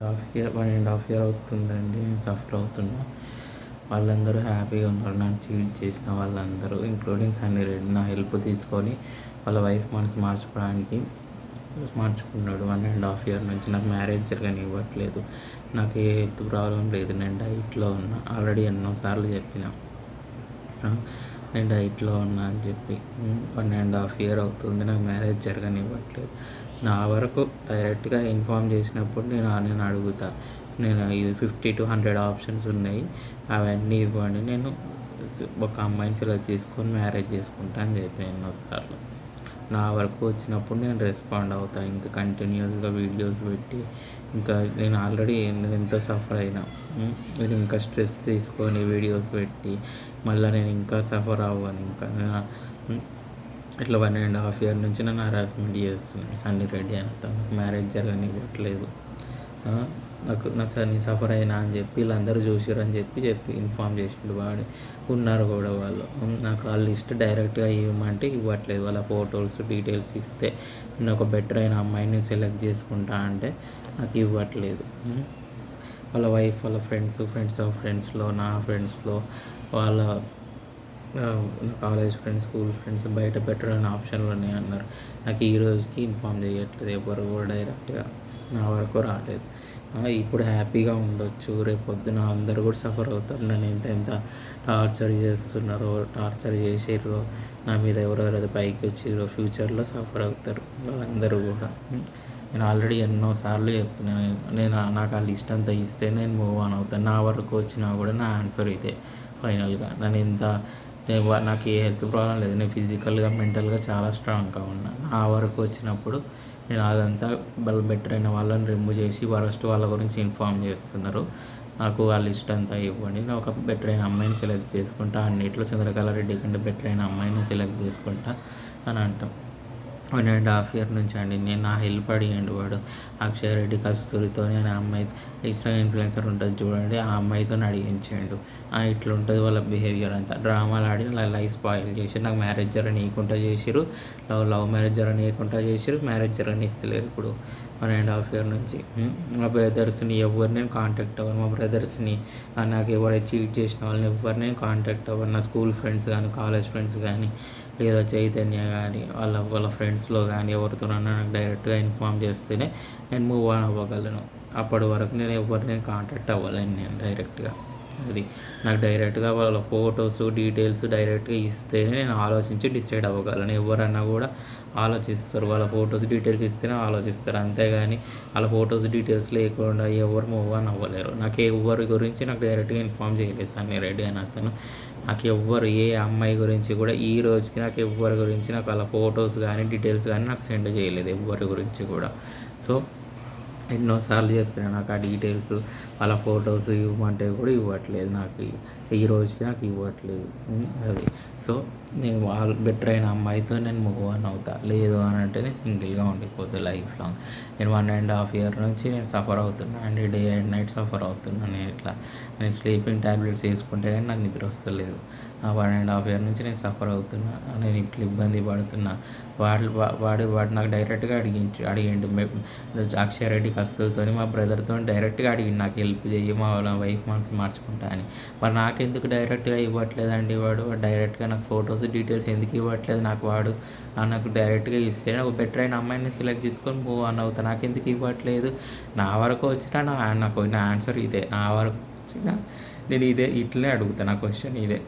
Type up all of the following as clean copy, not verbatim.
1.5 year అవుతుందండి నేను suffer అవుతున్నా. వాళ్ళందరూ హ్యాపీగా ఉన్నారు. నన్ను చీట్ చేసిన వాళ్ళందరూ ఇంక్లూడింగ్ సన్నీ రెడ్డి నా హెల్ప్ తీసుకొని వాళ్ళ వైఫ్ మనసు మార్చుకున్నాడు. 1.5 ఇయర్ నుంచి నాకు మ్యారేజ్ జరగనివ్వట్లేదు. నాకు ఏ హెల్త్ ప్రాబ్లం లేదు. నేను డైట్‌లో ఉన్నా. ఆల్రెడీ ఎన్నోసార్లు చెప్పిన. నేను డైట్‌లో ఉన్నా అని చెప్పి. 1.5 ఇయర్ అవుతుంది. నాకు మ్యారేజ్ జరగనివ్వట్లేదు. నా వరకు డైరెక్ట్‌గా ఇన్ఫార్మ్ చేసినప్పుడు నేను అడుగుతా. నేను ఇది 50-100 ఆప్షన్స్ ఉన్నాయి. అవన్నీ ఇవ్వండి. నేను ఒక అమ్మాయిని సెలెక్ట్ చేసుకొని మ్యారేజ్ చేసుకుంటా అని చెప్పిన ఎన్నోసార్లు. నా వరకు వచ్చినప్పుడు నేను రెస్పాండ్ అవుతా. ఇంకా కంటిన్యూస్‌గా వీడియోస్ పెట్టి ఇంకా నేను ఎంతో సఫర్ అయినా. నేను ఇంకా స్ట్రెస్ తీసుకొని వీడియోస్ పెట్టి మళ్ళీ నేను ఇంకా సఫర్ అవ్వను. ఇంకా ఇట్లా 1.5 ఇయర్ నుంచి నన్ను హరాస్మెంట్ చేస్తున్నాడు సన్నీ రెడ్డి అని. అతను మ్యారేజ్ జరగనివ్వట్లేదు. నేను సఫర్ అయినా అని చెప్పి వీళ్ళందరూ చూసిర్రు అని చెప్పి ఇన్ఫామ్ చేసిండు. వాడు ఉన్నారు కూడా వాళ్ళు. నాకు ఆ లిస్ట్ డైరెక్ట్గా ఇవ్వమంటే ఇవ్వట్లేదు. వాళ్ళ ఫొటోస్ డీటెయిల్స్ ఇస్తే నేను ఒక బెటర్ అయిన అమ్మాయిని సెలెక్ట్ చేసుకుంటా అంటే నాకు ఇవ్వట్లేదు. వాళ్ళ వైఫ్, వాళ్ళ ఫ్రెండ్స్ ఆఫ్ ఫ్రెండ్స్లో, నా ఫ్రెండ్స్లో, వాళ్ళ కాలేజ్ ఫ్రెండ్స్, స్కూల్ ఫ్రెండ్స్ బయట బెటర్ అయిన ఆప్షన్లు ఉన్నాయి అన్నారు. నాకు ఈ రోజుకి ఇన్ఫామ్ చేయట్లేదు ఎవరు కూడా డైరెక్ట్గా. నా వరకు రాలేదు. ఇప్పుడు హ్యాపీగా ఉండొచ్చు. రేపు పొద్దున అందరూ కూడా సఫర్ అవుతారు. నన్ను ఎంత టార్చర్ చేస్తున్నారో, టార్చర్ చేసిర్రో, నా మీద ఎవరెవరైతే పైకి వచ్చిర్రో ఫ్యూచర్లో సఫర్ అవుతారు వాళ్ళందరూ కూడా. నేను ఆల్రెడీ ఎన్నోసార్లు చెప్తున్నాను. నాకు ఆ లిస్ట్ అంతా ఇస్తే నేను మూవ్ ఆన్ అవుతాను. నా వరకు వచ్చినా కూడా నా ఆన్సర్ ఇదే ఫైనల్గా. నాకు ఏ హెల్త్ ప్రాబ్లం లేదు. నేను ఫిజికల్గా, మెంటల్గా చాలా స్ట్రాంగ్గా ఉన్నా. నా వరకు వచ్చినప్పుడు నేను అదంతా బెటర్ అయిన వాళ్ళని రిమూవ్ చేసి వరస్ట్ వాళ్ళ గురించి ఇన్ఫామ్ చేస్తున్నారు. నాకు ఆ లిస్ట్ అంతా ఇవ్వండి. నేను ఒక బెటర్ అయిన అమ్మాయిని సెలెక్ట్ చేసుకుంటా. అన్నిట్లో చంద్రకళ రెడ్డి కంటే బెటర్ అయిన అమ్మాయిని సెలెక్ట్ చేసుకుంటా అని అంటాం. 1.5 ఇయర్ నుంచి అండి నేను నా హెల్ప్ అడిగాడు వాడు. అక్షయ్ రెడ్డి కస్తూరితో అనే అమ్మాయి ఇన్స్టాగ్రామ్ ఇన్ఫ్లుయెన్సర్ ఉంటుంది చూడండి, ఆ అమ్మాయితో అడిగించాడు. ఇట్లా ఉంటుంది వాళ్ళ బిహేవియర్ అంతా. డ్రామాలు ఆడి నా లైఫ్ స్పాయిల్ చేసి నాకు మ్యారేజ్ జరగనీయకుండా చేసిరు. లవ్ మ్యారేజ్ జరగనీయకుండా చేసిరు. మ్యారేజ్ జరగనిస్తలేరు ఇప్పుడు 1.5 ఇయర్ నుంచి. మా బ్రదర్స్ని ఎవరిని కాంటాక్ట్ అవ్వను. మా బ్రదర్స్ని నాకు ఎవరైతే చీట్ చేసిన వాళ్ళని ఎవరిని కాంటాక్ట్ అవ్వను. నా స్కూల్ ఫ్రెండ్స్ కానీ, కాలేజ్ ఫ్రెండ్స్ కానీ, లేదా చైతన్య కానీ, వాళ్ళ ఫ్రెండ్స్లో కానీ ఎవరితోనన్నా నాకు డైరెక్ట్గా ఇన్ఫామ్ చేస్తేనే నేను మూవ్ ఆన్ అవ్వగలను. అప్పటి వరకు నేను ఎవరిని కాంటాక్ట్ అవ్వలేను నేను డైరెక్ట్గా. అది నాకు డైరెక్ట్గా వాళ్ళ ఫొటోస్ డీటెయిల్స్ డైరెక్ట్గా ఇస్తేనే నేను ఆలోచించి డిసైడ్ అవ్వగలను. ఎవరన్నా కూడా ఆలోచిస్తారు. వాళ్ళ ఫొటోస్ డీటెయిల్స్ ఇస్తేనే ఆలోచిస్తారు. అంతేగాని వాళ్ళ ఫొటోస్ డీటెయిల్స్ లేకుండా ఎవరు మూవ్ ఆన్ అవ్వలేరు. నాకు ఎవరి గురించి నాకు డైరెక్ట్గా ఇన్ఫామ్ చేయలేదు సన్నీ రెడ్డి అని అతను. నాకు ఎవ్వరు ఏ అమ్మాయి గురించి కూడా ఈ రోజుకి నాకు ఎవ్వరి గురించి నాకు వాళ్ళ ఫొటోస్ కానీ డీటెయిల్స్ కానీ నాకు సెండ్ చేయలేదు ఎవ్వరి గురించి కూడా. సో ఎన్నోసార్లు చెప్పిన నాకు ఆ డీటెయిల్స్ వాళ్ళ ఫొటోస్ ఇవ్వమంటే కూడా ఇవ్వట్లేదు. నాకు ఈ రోజుకి నాకు ఇవ్వట్లేదు. అది సో నేను వాళ్ళు బెటర్ అయిన అమ్మాయితో నేను మూవ్ ఆన్ అవుతా. లేదు అని అంటే నేను సింగిల్గా ఉండిపోతా లైఫ్ లాంగ్. నేను 1.5 ఇయర్ నుంచి నేను సఫర్ అవుతున్నా అండి. డే అండ్ నైట్ సఫర్ అవుతున్నాను. నేను స్లీపింగ్ ట్యాబ్లెట్స్ వేసుకుంటే కానీ నాకు నిద్ర వస్తలేదు. 1.5 ఇయర్ నుంచి నేను సఫర్ అవుతున్నా. నేను ఇట్లా ఇబ్బంది పడుతున్నా. వాడు నాకు డైరెక్ట్గా అడిగిండు అక్షయ్ రెడ్డి కస్తూరితో మా బ్రదర్తో డైరెక్ట్గా అడిగిండు నాకు హెల్ప్ చేయి, మా వైఫ్ మనసు మార్చుకుంటా అని. మరి నాకెందుకు డైరెక్ట్గా ఇవ్వట్లేదండి వాడు డైరెక్ట్గా నాకు ఫొటోస్ డీటెయిల్స్ ఎందుకు ఇవ్వట్లేదు నాకు డైరెక్ట్గా ఇస్తే నాకు బెటర్ అయిన అమ్మాయిని సెలెక్ట్ చేసుకొని మూవ్ ఆన్ అవుతా. నాకెందుకు ఇవ్వట్లేదు? నా వరకు వచ్చినా నాకు ఆన్సర్ ఇదే. నా వరకు వచ్చినా నేను ఇట్లనే అడుగుతాను. నా క్వశ్చన్ ఇదే.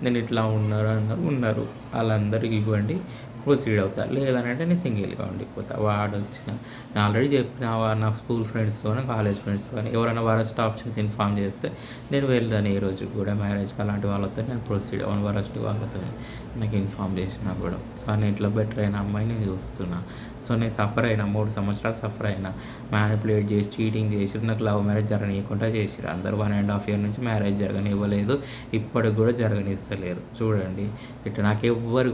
నేను ఇట్లా ఉన్నారు వాళ్ళందరికీ ఇవ్వండి, ప్రొసీడ్ అవుతా. లేదనంటే నేను సింగిల్గా ఉండిపోతా. వాడు వచ్చిన నేను ఆల్రెడీ చెప్పిన నా స్కూల్ ఫ్రెండ్స్తో, కాలేజ్ ఫ్రెండ్స్ కానీ ఎవరైనా వరస్ట్ ఆప్షన్స్ ఇన్ఫామ్ చేస్తే నేను వెళ్తాను. ఏ రోజు కూడా మ్యారేజ్కి అలాంటి వాళ్ళతో నేను ప్రొసీడ్ అవ్వను. వరస్ట్ వాళ్ళతో నాకు ఇన్ఫామ్ చేసినా కూడా. సో నేను ఇట్లా బెటర్ అయిన అమ్మాయిని నేను చూస్తున్నా. సో నేను సఫర్ అయినా 3 సంవత్సరాలు సఫర్ అయినా. మ్యానిపులేట్ చేసి చీటింగ్ చేసి నాకు లవ్ మ్యారేజ్ జరగనీయకుండా చేసిరు అందరూ. 1.5 ఇయర్ నుంచి మ్యారేజ్ జరగనివ్వలేదు. ఇప్పటికి కూడా జరగనిస్తలేరు. చూడండి ఇట్లా నాకు ఎవ్వరి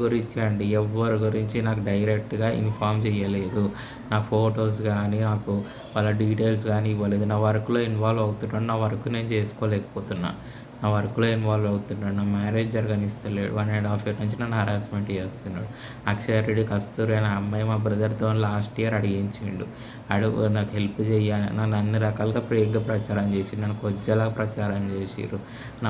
గురించి నాకు డైరెక్ట్గా ఇన్ఫామ్ చేయలేదు. నా ఫొటోస్ కానీ నాకు వాళ్ళ డీటెయిల్స్ కానీ ఇవ్వలేదు. నా వర్క్లో ఇన్వాల్వ్ అవుతున్నాను. నా వర్క్ నేను చేసుకోలేకపోతున్నా. నా వర్క్లో ఇన్వాల్వ్ అవుతున్నాడు. నా మ్యారేజ్ జరగనిస్తలేడు. 1.5 ఇయర్ నుంచి నన్ను హరాస్మెంట్ చేస్తున్నాడు. అక్షయ్ రెడ్డి కస్తూరి అనే అమ్మాయి మా బ్రదర్తో లాస్ట్ ఇయర్ అడిగించిండు. నాకు హెల్ప్ చెయ్యని నన్ను అన్ని రకాలుగా ప్రేగ్గా ప్రచారం చేసిర్రు. నన్ను కొజ్జలా ప్రచారం చేసిర్రు.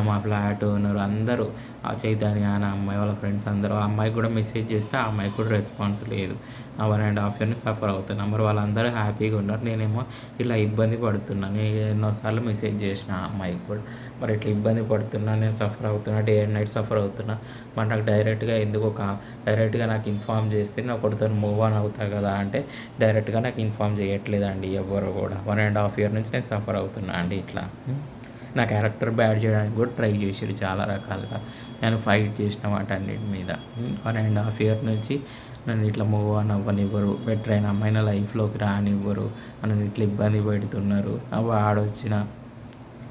మా ఫ్లాట్ ఓనరు అందరూ, ఆ చైతన్య అనే అమ్మాయి వాళ్ళ ఫ్రెండ్స్ అందరూ. ఆ అమ్మాయికి కూడా మెసేజ్ చేస్తే ఆ అమ్మాయికి కూడా రెస్పాన్స్ లేదు. 1.5 ఇయర్‌ని సఫర్ అవుతున్నా. మరి వాళ్ళందరూ హ్యాపీగా ఉన్నారు. నేనేమో ఇలా ఇబ్బంది పడుతున్నా. నేను ఎన్నోసార్లు మెసేజ్ చేసిన ఆ అమ్మాయికి కూడా. మరి ఇట్లా ఇబ్బంది పడుతున్నా, నేను సఫర్ అవుతున్నా, డే అండ్ నైట్ సఫర్ అవుతున్నా. మరి నాకు డైరెక్ట్గా నాకు ఇన్ఫార్మ్ చేస్తే నేను ఒకటితో మూవ్ ఆన్ అవుతా కదా అంటే డైరెక్ట్గా నాకు ఇన్ఫార్మ్ చేయట్లేదండి ఎవ్వరు కూడా. 1.5 ఇయర్ నుంచి నేను సఫర్ అవుతున్నా అండి ఇట్లా. నా క్యారెక్టర్ బ్యాడ్ చేయడానికి కూడా ట్రై చేసిర్రు చాలా రకాలుగా. నేను ఫైట్ చేసిన వాటన్నిటి మీద. 1.5 ఇయర్ నుంచి నన్ను ఇట్లా మూవ్ ఆన్ అవ్వనివ్వరు. బెటర్ అయిన అమ్మాయి నా లైఫ్లోకి రానివ్వరు. నన్ను ఇట్లా ఇబ్బంది పెడుతున్నారు. వాడొచ్చిన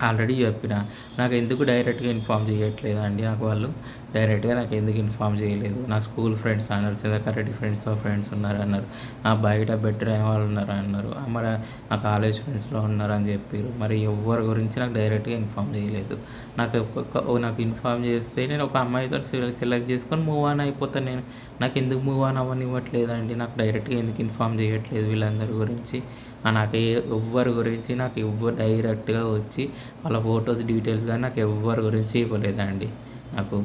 ఆల్రెడీ చెప్పిన. నాకు ఎందుకు డైరెక్ట్గా ఇన్ఫార్మ్ చేయట్లేదండి నాకు వాళ్ళు. డైరెక్ట్గా నాకు ఎందుకు ఇన్ఫార్మ్ చేయలేదు. నా స్కూల్ ఫ్రెండ్స్ అన్నారు, చంద్రకర్ రెడ్డి ఫ్రెండ్స్ ఉన్నారన్నారు. బయట బెటర్ అయిన వాళ్ళు ఉన్నారన్నారు. మరి నా కాలేజ్ ఫ్రెండ్స్లో ఉన్నారని చెప్పారు. మరి ఎవరి గురించి నాకు డైరెక్ట్గా ఇన్ఫార్మ్ చేయలేదు. నాకు ఇన్ఫార్మ్ చేస్తే నేను ఒక అమ్మాయితో సెలెక్ట్ చేసుకొని మూవ్ ఆన్ అయిపోతాను నేను. నాకు ఎందుకు మూవ్ ఆన్ అవ్వనివ్వట్లేదండి. నాకు డైరెక్ట్గా ఎందుకు ఇన్ఫార్మ్ చేయట్లేదు వీళ్ళందరి గురించి. నాకు ఎవ్వరి గురించి నాకు ఎవ్వరు డైరెక్ట్గా వచ్చి వాళ్ళ ఫొటోస్ డీటెయిల్స్ కానీ నాకు ఎవ్వరి గురించి ఇవ్వలేదండి. నాకు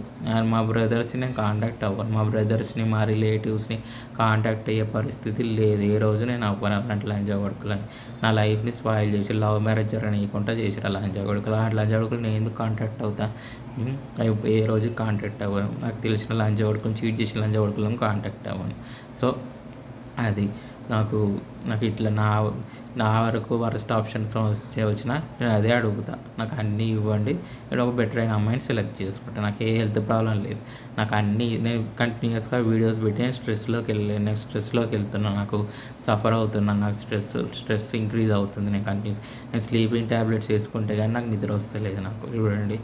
మా బ్రదర్స్ని నేను కాంటాక్ట్ అవ్వను. మా బ్రదర్స్ని, మా రిలేటివ్స్ని కాంటాక్ట్ అయ్యే పరిస్థితి లేదు. ఏ రోజు నేను అవ్వను అలాంటి లంజా కొడుకులని. నా లైఫ్ని స్పాయిల్ చేసి లవ్ మ్యారేజ్ జరగనీయకుండా చేసిరు లంజా కొడుకులు. ఆ లంజా కొడుకులు నేను ఎందుకు కాంటాక్ట్ అవుతా? ఏ రోజు కాంటాక్ట్ అవ్వను. నాకు తెలిసిన లంజా కొడుకుని, చీట్ చేసిన లంజా కొడుకులను కాంటాక్ట్ అవ్వను. సో అది నాకు ఇట్లా నా వరకు వరస్ట్ ఆప్షన్స్ వచ్చినా నేను అదే అడుగుతా. నాకు అన్నీ ఇవ్వండి, నేను ఒక బెటర్ అయిన అమ్మాయిని సెలెక్ట్ చేసుకుంటాను. నాకు ఏ హెల్త్ ప్రాబ్లం లేదు. నాకు నేను కంటిన్యూస్గా వీడియోస్ పెట్టి నేను స్ట్రెస్లోకి వెళ్తున్నాను. నాకు సఫర్ అవుతున్నాను. నాకు స్ట్రెస్ ఇంక్రీజ్ అవుతుంది. నేను స్లీపింగ్ ట్యాబ్లెట్స్ వేసుకుంటే కానీ నాకు నిద్ర వస్తలేదు. నాకు చూడండి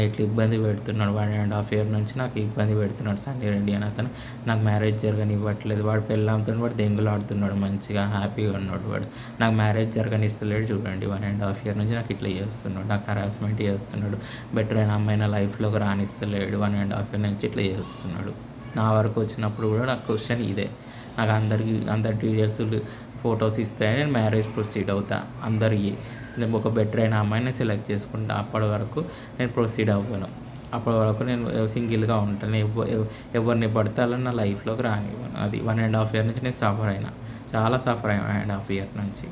ఇట్లా ఇబ్బంది పెడుతున్నాడు. 1.5 ఇయర్ నుంచి నాకు ఇబ్బంది పెడుతున్నాడు సన్నీ రెడ్డి అని అతను. నాకు మ్యారేజ్ జరగనివ్వట్లేదు. వాడు పెళ్ళాంతో వాడు దెంగులు ఆడుతున్నాడు, మంచిగా హ్యాపీగా ఉన్నాడు వాడు. నాకు మ్యారేజ్ జరగనిస్తలేడు. చూడండి 1.5 ఇయర్ నుంచి నాకు ఇట్లా చేస్తున్నాడు. నాకు హరాస్మెంట్ చేస్తున్నాడు. బెటర్ అయిన అమ్మాయిన లైఫ్లోకి రానిస్తలేడు. 1.5 ఇయర్ నుంచి ఇట్లా చేస్తున్నాడు. నా వరకు వచ్చినప్పుడు కూడా నాకు క్వశ్చన్ ఇదే. నాకు అందరి డీటెయిల్స్ ఫొటోస్ ఇస్తే నేను మ్యారేజ్ ప్రొసీడ్ అవుతా. అందరికీ నేను ఒక బెటర్ అయిన అమ్మాయిని సెలెక్ట్ చేసుకుంటా. అప్పటి వరకు నేను ప్రొసీడ్ అవ్వను. అప్పటి వరకు నేను సింగిల్గా ఉంటాను. ఎవరిని పడితే అలా నా లైఫ్లోకి రానివ్వను. అది 1.5 ఇయర్ నుంచి నేను చాలా సఫర్ అయ్యాను 1.5 ఇయర్ నుంచి.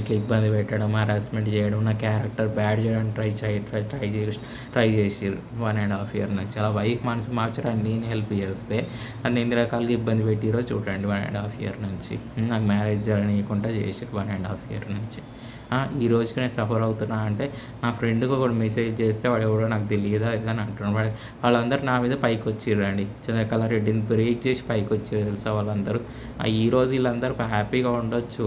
ఇట్లా ఇబ్బంది పెట్టడం, హరాస్మెంట్ చేయడం, నా క్యారెక్టర్ బ్యాడ్ చేయడానికి ట్రై చేసిర్రు 1.5 ఇయర్ నుంచి. అలా వైఫ్ మనసు మార్చడానికి నేను హెల్ప్ చేస్తే నన్ను ఎన్ని రకాలుగా ఇబ్బంది పెట్టిరో చూడండి 1.5 ఇయర్ నుంచి. నాకు మ్యారేజ్ జరగనీయకుండా చేసారు 1.5 ఇయర్ నుంచి. ఈ రోజుకి నేను సఫర్ అవుతున్నా అంటే నా ఫ్రెండ్కి ఒకటి మెసేజ్ చేస్తే వాడు ఎవడో నాకు తెలియదా ఇదని అంటున్నాడు. వాళ్ళందరూ నా మీద పైకి వచ్చిర్రండి. చంద్రకళ రెడ్డిని బ్రేక్ చేసి పైకి వచ్చారు తెలుసా వాళ్ళందరూ. ఈరోజు వీళ్ళందరూ హ్యాపీగా ఉండొచ్చు.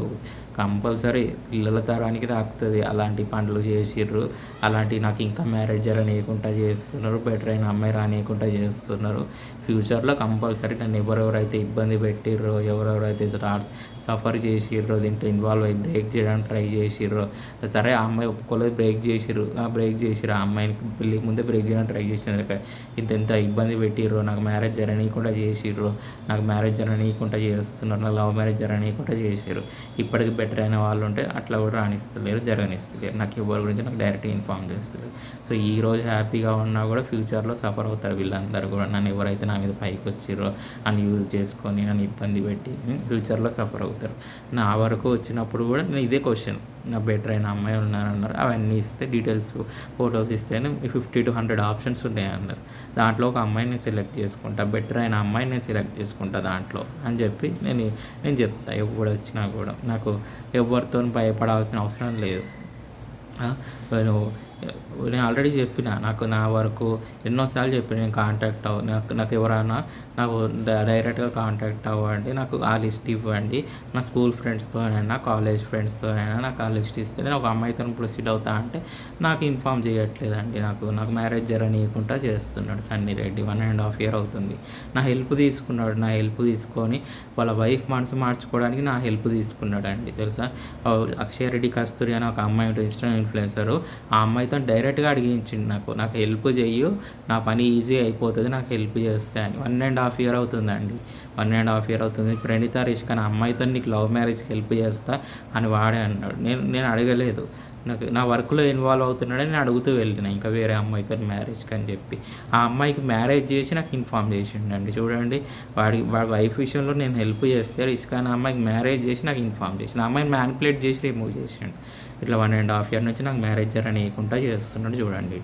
కంపల్సరీ పిల్లల తరానికి తాకుతుంది. అలాంటి పనులు చేసిర్రు. అలాంటి నాకు ఇంకా మ్యారేజ్ జరగనీయకుండా చేస్తున్నారు. బెటర్ అయిన అమ్మాయి రానియకుండా చేస్తున్నారు. ఫ్యూచర్లో కంపల్సరీ నన్ను ఎవరెవరైతే ఇబ్బంది పెట్టిర్రో, ఎవరెవరైతే సఫర్ చేసిర్రో, దీంట్లో ఇన్వాల్వ్ అయ్యి బ్రేక్ చేయడానికి ట్రై చేసిర్రో, సరే ఆ అమ్మాయి ఒప్పుకోలేదు, బ్రేక్ చేసిర్రు. ఆ అమ్మాయిని పెళ్ళికి ముందే బ్రేక్ చేయడానికి ట్రై చేసినారు. ఇంత ఇబ్బంది పెట్టిర్రో, నాకు మ్యారేజ్ జరగనీయకుండా చేసిర్రు, నాకు మ్యారేజ్ జరగనీయకుండా చేస్తున్నారు, నాకు లవ్ మ్యారేజ్ జరగనీయకుండా చేసిర్రు. ఇప్పటికి బెటర్ అయిన వాళ్ళు ఉంటే అట్లా కూడా రాణిస్తలేరు, జరగనిస్తలేరు. నాకు ఎవరి గురించి నాకు డైరెక్ట్గా ఇన్ఫార్మ్ చేస్తారు. సో ఈరోజు హ్యాపీగా ఉన్నా కూడా ఫ్యూచర్లో సఫర్ అవుతారు వీళ్ళందరూ కూడా. నన్ను ఎవరైతే నా మీద పైకి వచ్చిర్రో అని యూజ్ చేసుకొని నన్ను ఇబ్బంది పెట్టి ఫ్యూచర్లో సఫర్ అవుతారు. నా వరకు వచ్చినప్పుడు కూడా నేను ఇదే క్వశ్చన్, నా బెటర్ అయిన అమ్మాయి ఉన్నారన్నారు. అవన్నీ ఇస్తే డీటెయిల్స్ ఫొటోస్ ఇస్తే 50 to 100 ఆప్షన్స్ ఉన్నాయి అన్నారు. దాంట్లో ఒక అమ్మాయిని సెలెక్ట్ చేసుకుంటా, బెటర్ అయిన అమ్మాయిని సెలెక్ట్ చేసుకుంటా దాంట్లో అని చెప్పి నేను చెప్తా. ఎవరు వచ్చినా కూడా నాకు ఎవరితో భయపడాల్సిన అవసరం లేదు. నేను ఆల్రెడీ చెప్పిన, నాకు నా వరకు ఎన్నోసార్లు చెప్పిన నేను కాంటాక్ట్ నాకు ఎవరైనా నాకు డైరెక్ట్గా కాంటాక్ట్ అవ్వండి, నాకు ఆ లిస్ట్ ఇవ్వండి. నా స్కూల్ ఫ్రెండ్స్తోనైనా, కాలేజ్ ఫ్రెండ్స్తోనైనా నాకు ఆ లిస్ట్ ఇస్తే నేను ఒక అమ్మాయితో ప్రొసీడ్ అవుతా అంటే నాకు ఇన్ఫామ్ చేయట్లేదండి. నాకు మ్యారేజ్ జరగనీయకుండా చేస్తున్నాడు సన్నీ రెడ్డి. 1.5 ఇయర్ అవుతుంది. నా హెల్ప్ తీసుకొని వాళ్ళ వైఫ్ మనసు మార్చుకోవడానికి నా హెల్ప్ తీసుకున్నాడు అండి తెలుసా. అక్షయ్ రెడ్డి కస్తూరి అని ఒక అమ్మాయి ఇన్స్టా ఇన్ఫ్లుయెన్సరు. ఆ అమ్మాయి అమ్మాయితో డైరెక్ట్గా అడిగించిండు నాకు హెల్ప్ చెయ్యు, నా పని ఈజీ అయిపోతుంది, నాకు హెల్ప్ చేస్తే అని. 1.5 ఇయర్ అవుతుందండి. 1.5 ఇయర్ అవుతుంది. ప్రణీత రిష్క్ అనే అమ్మాయితో నీకు లవ్ మ్యారేజ్కి హెల్ప్ చేస్తా అని వాడే అన్నాడు. నేను అడగలేదు. నా వర్క్లో ఇన్వాల్వ్ అవుతున్నాడని నేను అడుగుతూ వెళ్ళిన ఇంకా వేరే అమ్మాయితో మ్యారేజ్కి అని చెప్పి. ఆ అమ్మాయికి మ్యారేజ్ చేసి నాకు ఇన్ఫామ్ చేసిండండి. చూడండి, వాడి వైఫ్ విషయంలో నేను హెల్ప్ చేస్తే రిష్క్ అనే అమ్మాయికి మ్యారేజ్ చేసి నాకు ఇన్ఫామ్ చేసిన. ఆ అమ్మాయిని మ్యానిపులేట్ చేసి రిమూవ్ చేసిండు. ఇట్లా 1.5 ఇయర్ నుంచి నాకు మ్యారేజ్ జరగనీయకుండా చేస్తున్నాడు. చూడండి,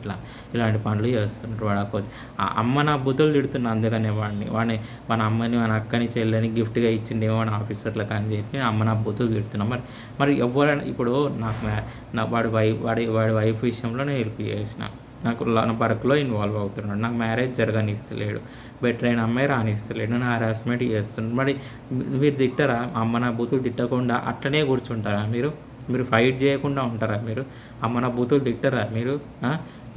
ఇలాంటి పనులు చేస్తుంటాడు వాడు. ఆ అమ్మ నా బుద్ధులు తిడుతున్నా, అందుకనే మన అమ్మని మన అక్కని చెల్లని గిఫ్ట్గా ఇచ్చిండేమో మన ఆఫీసర్లకు అని చెప్పి అమ్మ నా బుద్ధులు తిడుతున్నా. మరి ఎవరైనా ఇప్పుడు నా వాడి వైఫ్ విషయంలో నేను హెల్ప్ చేసిన, నా వర్క్లో ఇన్వాల్వ్ అవుతున్నాడు, నాకు మ్యారేజ్ జరగనిస్తలేడు, బెటర్ అయిన అమ్మాయి రానిస్తలేడు, నన్ను హారాస్మెంట్ చేస్తున్నాడు. మరి మీరు తిట్టరా? అమ్మ నా బూతులు తిట్టకుండా అట్లనే కూర్చుంటారా మీరు ఫైట్ చేయకుండా ఉంటారా? మీరు అమ్మ నా బూతులు తిట్టరా? మీరు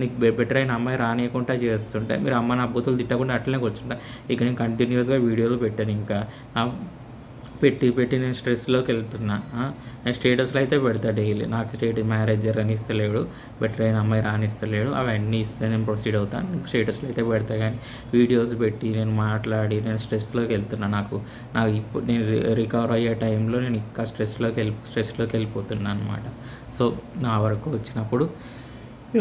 నీకు బెటర్ అయిన అమ్మాయి రానియకుండా చేస్తుంటే మీరు అమ్మ నా బూతులు తిట్టకుండా అట్లనే కూర్చుంటా. ఇక నేను కంటిన్యూస్గా వీడియోలు పెట్టాను. ఇంకా పెట్టి నేను స్ట్రెస్లోకి వెళ్తున్నా. నేను స్టేటస్లో అయితే పెడతా డైలీ, నాకు మ్యారేజ్ రానిస్తలేడు, బెటర్ అయిన అమ్మాయి రానిస్తలేడు, అవన్నీ ఇస్తే నేను ప్రొసీడ్ అవుతాను. స్టేటస్లో అయితే పెడతా, కానీ వీడియోస్ పెట్టి నేను మాట్లాడి నేను స్ట్రెస్లోకి వెళ్తున్నా. నాకు ఇప్పుడు నేను రికవర్ అయ్యే టైంలో నేను ఇంకా స్ట్రెస్లోకి వెళ్ళిపోతున్నా అనమాట. సో నా వరకు వచ్చినప్పుడు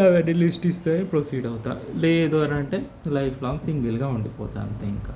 అవన్నీ లిస్ట్ ఇస్తే ప్రొసీడ్ అవుతా, లేదు అని అంటే లైఫ్ లాంగ్ సింగిల్గా ఉండిపోతా అంతే ఇంకా.